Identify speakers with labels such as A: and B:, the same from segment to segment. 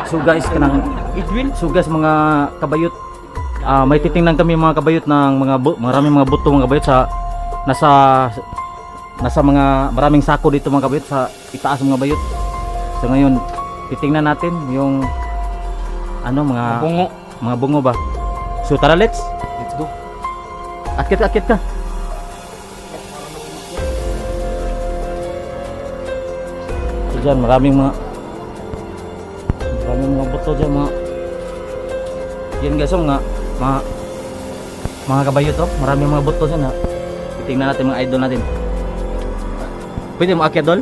A: So guys, so guys mga kabayot, may titingnan kami mga kabayot ng maraming mga buto mga kabayot sa nasa mga maraming sako dito mga kabayot sa itaas mga bayot. So ngayon titingnan natin yung mga bungo ba. So tara, let's go. Akit ka. So dyan maraming mga buto dyan mga yan guys, mga kabayot oh. Maraming mga buto dyan ha. Tingnan natin mga idol natin. Pwede mo akyat dol?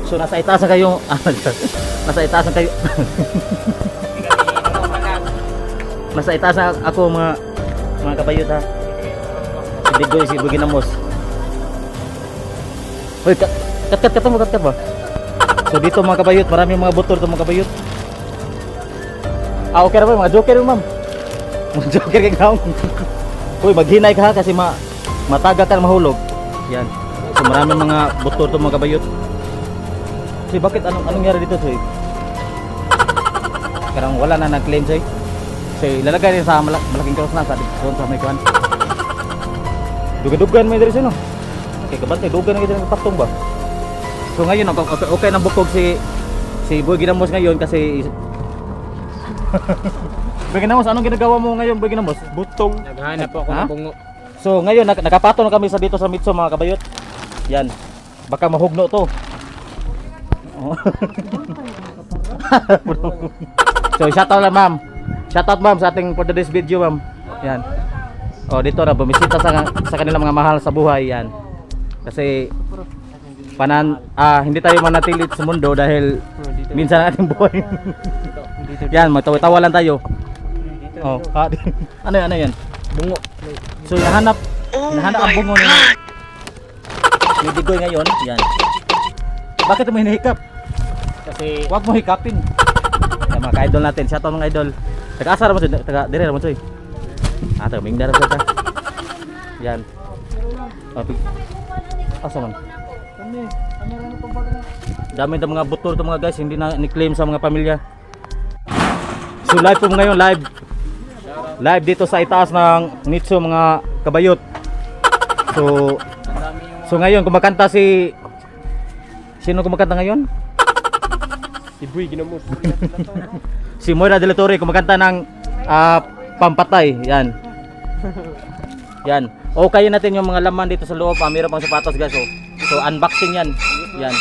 A: So nasa itaas kayo. Nasa itaas kayo. Nasa itaas ako mga kabayot ha. Si Bigoy, si Buginamos. Hoy, kat ba? So dito mga kabayot, maraming mga buto dito mga kabayot. Okay na ba? Mga joker ma'am. Mga joker kay kaong. Uy, maghinay ka ha kasi mataga ka mahulog. Yan. So maraming mga buto dito mga kabayot. So bakit anong nangyari dito soy? Karang wala na nag-claim soy. So ilalagay rin sa malaking cross na doon sa may kuan. Dugan may diri sino? Okay, kabantay dugan na kita ng patong ba? So ngayon okay nang bukog si Boy Ginamos ngayon kasi Boy Ginamos, anong ginagawa mo ngayon Boy Ginamos?
B: Butong. Naghahanap ako ng bungo.
A: So ngayon nakapato na kami dito sa Mitso mga kabayot. Yan. Baka mahugno to. Oh. So shoutout lang ma'am. Shoutout ma'am sa ating for today's video ma'am. Yan. Oh, dito na bumisita sa kanilang mga mahal sa buhay yan. Kasi hindi tayo manatili sa mundo dahil minsan ang ating buhay. Yan, magtawa-tawa lang tayo. Oh, ano yan? Bungo. So hinahanap ang bungo ni Bigoy ngayon. Yan. Bakit mo hinihikap?
B: Kasi
A: wag mo hikapin. Yan, mga ka-idol natin. Shoutout mga idol. Taga-asa naman siya. Taga-dire naman siya. Taga-mingdara siya. Yan. Asa man? Dami ng mga buto ito mga guys, hindi na ni-claim sa mga pamilya. So live po ngayon, live dito sa itaas ng Nitso mga kabayot. So ngayon kumakanta sino kumakanta ngayon?
B: si Boy Ginamos.
A: Si Moira de la Torre kumakanta ng pampatay. Yan. Yan. Okay natin yung mga laman dito sa loob. Meron pang sapatos guys. So unboxing yan. Yan.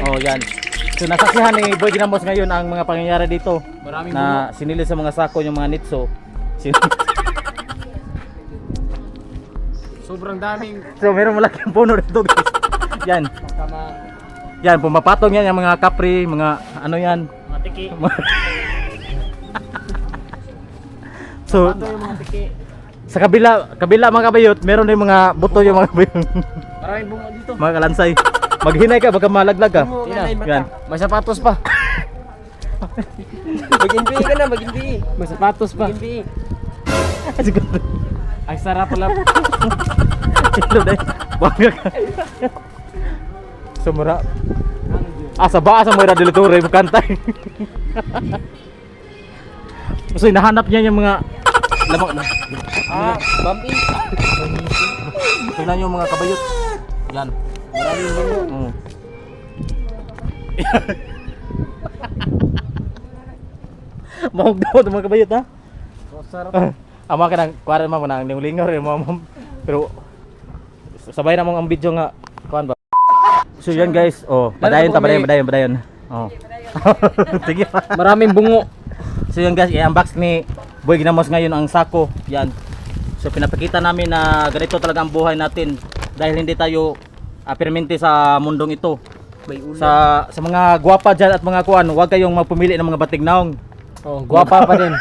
A: Oh yan. So nasaksihan ni Boy Ginamos ngayon ang mga pangyayari dito.
B: Maraming
A: na sinili sa mga sako yung mga Nitso.
B: Sobrang daming.
A: So meron malaking puno dito guys. Yan. Yan, pumapatong yan yung mga kapri, mga ano yan.
B: Mga tiki.
A: So
B: yung mga tiki.
A: sa kabila mga kabayot, meron din mga buto yung mga kabayot.
B: Maraming bungo dito.
A: Mga kalansay. Maghinay ka, baka malaglag ka. Yan.
B: May sapatos pa. Mag-NB ka na, mag-NB. May sapatos pa. Mag-NB. Ay sarap pala.
A: Ito dahil, bangga ka. Sumura. Sa baa sa Moira de la Torre, kantay. So hinahanap niya yung mga lamang.
B: Bumpy.
A: Tingnan yung mga kabayot. Yan.
B: Maraming bungo.
A: Mahog daw itong mga kabayot ha.
B: Sarap.
A: Ama ka nang kuwaran mo nang lingaw rin mo. Pero sabay na mong ang video nga kuan ba. So yan guys, padayon. Oh. Sige pa.
B: Maraming bungo.
A: So yan guys, i-unbox ni Boy Ginamos ngayon ang sako. Yan. So pinapakita namin na ganito talaga ang buhay natin dahil hindi tayo permente sa mundong ito. Sa mga gwapa dyan at mga kuan, huwag kayong magpumili ng mga batignaong.
B: Oh, gwapa pa din.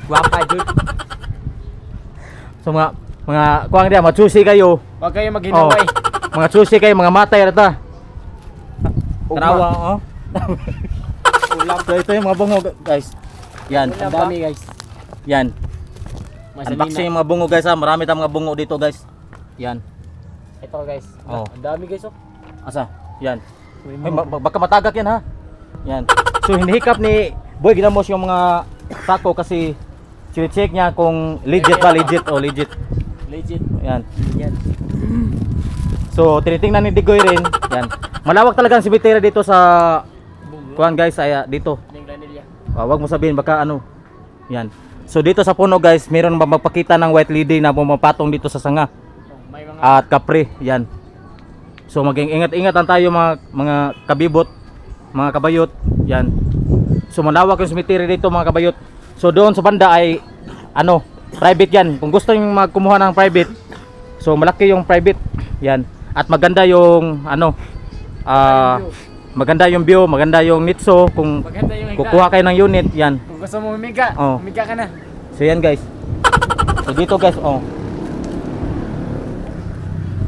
B: Gwapa jud.
A: So mga kuan dia, machusi kayo.
B: Huwag kayo maghinaway.
A: Mga chusi kayo, mga matay rata. Tarawa, oh.
B: Ulam.
A: So ito yung mga bungo guys. Yan.
B: Ang dami guys.
A: Yan. Unboxing yung mga bungo guys ha. Marami tayong mga bungo dito guys. Yan.
B: Ito guys.
A: Oh.
B: Ang dami guys oh.
A: Asa? Yan. Ay, baka matagak yan ha. Yan. So hinihikap ni Boy Ginamos yung mga sako kasi check niya kung legit ba, legit o legit.
B: Legit.
A: Yan.
B: Yan.
A: So tinitingnan ni Digoy rin. Yan. Malawak talaga ang cemetery dito sa kuan guys, ay dito.
B: Ning
A: Wag mo sabihin baka ano. Yan. So dito sa puno guys, meron magpakita ng white lady na pumapatong dito sa sanga
B: May mga
A: at kapre. Yan. So maging ingat-ingatan tayo mga kabibot, mga kabayot. Yan. So malawak yung cemetery dito mga kabayot. So doon sa banda ay ano, private yan. Kung gusto niyo magkumuha ng private, so malaki yung private. Yan. At maganda yung ano, maganda yung view, maganda yung nitso kung
B: maganda yung
A: kukuha kayo ng unit. Yan.
B: Kung gusto mo umiga,
A: Oh.
B: umiga ka na.
A: So yan guys. So dito guys, oh.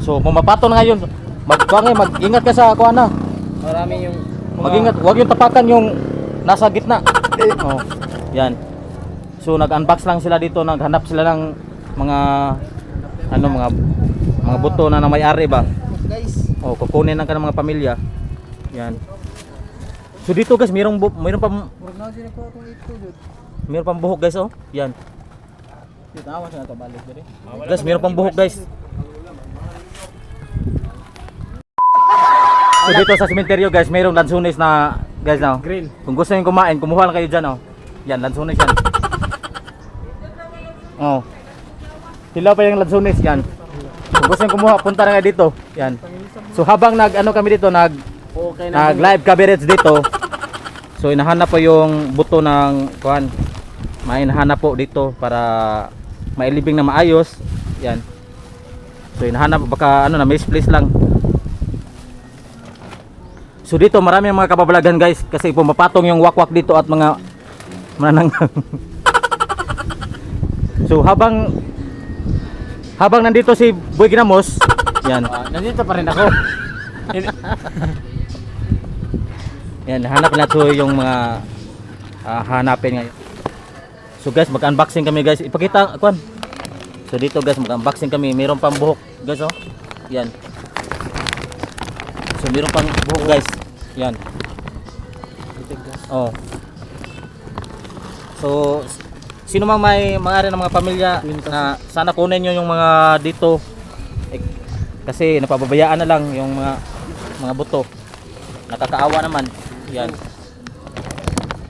A: So pumapato na ngayon. Mag-ingat ka sa kuha na.
B: Marami yung
A: Mag-ingat, huwag yung tapakan yung nasa gitna. Oh. Yan. So nag-unbox lang sila dito, naghanap sila ng mga ano, mga buto na may-ari ba.
B: guys.
A: Oh, kukunin ng kanang mga pamilya. Yan. So dito guys, mayroong pang mayroong pang buhok guys, oh. Yan.
B: Dito awas na to balik dire.
A: Guys, mayroong pang buhok guys. So dito sa sementeryo guys, mayroong lansunis na guys na.
B: Green.
A: Kung gusto niyo kumain, kumuha lang kayo diyan, oh. Yan, lansunis yan. Oh. Sila pa yung lansunis yan. Kung gusto niyo kumuha, punta na kayo dito. Yan. So habang nag-ano kami dito,
B: Okay na.
A: nag-live coverage dito. So inahanap po yung buto ng kuan. May hinahanap po dito para mailibing na maayos. Yan. So hinahanap baka ano na misplace lang. So dito marami ang mga kababalagan guys kasi pumapatong yung wakwak dito at mga manananggang. So habang nandito si Boy Ginamos, yan.
B: Nandito pa rin ako.
A: Yan, hanap na to yung mga hanapin ngayon. So guys, mag-unboxing kami guys. Ipakita, kuan. So dito guys, mag-unboxing kami. Mayroon pang buhok, guys, oh. Yan. So mayroon pang buhok, guys. Yan. Oh. So sino mang may mga ng mga pamilya na sana kunin nyo yung mga dito. Kasi napababayaan na lang yung mga buto. Nakakaawa naman. Yan.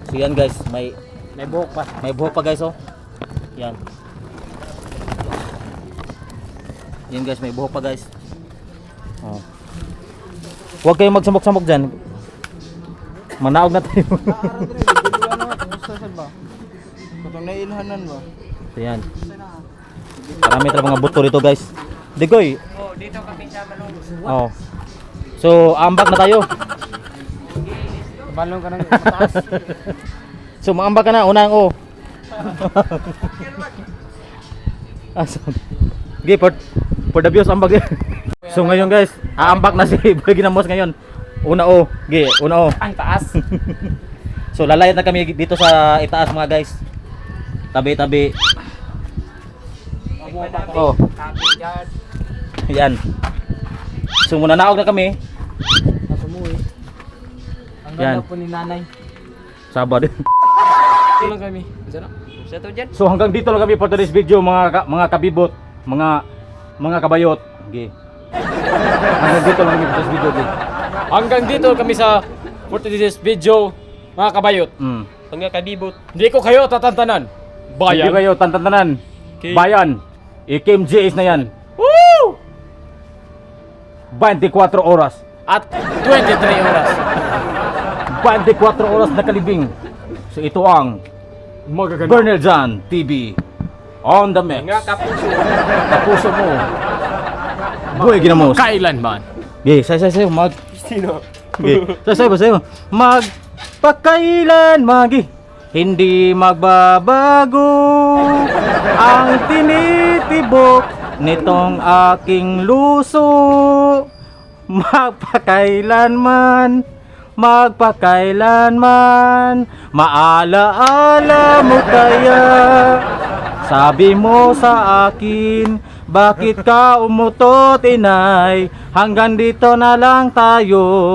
A: So yan guys, may
B: buhok pa.
A: may buhok pa guys, oh. Yan. Yan guys, may buhok pa guys. Oh. Huwag kayong magsamok-samok dyan. Manaog na tayo.
B: Kung nailhanan ba?
A: So yan. Marami talaga mga buto dito guys. Digoy.
B: Oh, dito kami sa Balong.
A: Oh. So, ambak na tayo.
B: Balong ka ng mataas.
A: So, maambak ka na. Unang O. Okay, for the views, ambak. So, ngayon guys, aambak na si Boy Ginamos ngayon. Una O. Okay, una O.
B: Ang taas.
A: So, lalayat na kami dito sa itaas mga guys. Tabi-tabi. Oh. Yan. So, muna naog na kami.
B: Nasumuwi. Ang
A: Yan.
B: ganda po ni nanay.
A: Sabad.
B: Ito lang kami. Sana. Sa to dyan.
A: So hanggang dito lang kami for today's video mga kabibot, mga kabayot. Okay. Hanggang dito lang kami for today's video. Okay.
B: Hanggang dito kami sa for today's video, mga kabayot.
A: Mga kabibot.
B: Hindi ko kayo tatantanan.
A: Hindi kayo tantantanan.
B: Okay.
A: Bayan. IKMJS na yan.
B: Woo!
A: 24 oras.
B: At 23 oras.
A: 24 oras na kalibing. So ito ang
B: Magaganda.
A: Bernal Jan TV on the mix.
B: Mga kapuso.
A: Kapuso mo. Boy Ginamos.
B: Kailan man?
A: Okay, sayo mag.
B: Sino?
A: Okay. Sayo. Magpakailan magi hindi magbabago ang tinitibok nitong aking luso. Magpakailanman maalaala mo kaya sabi mo sa akin Bakit ka umutot, inay? Hanggang dito na lang tayo.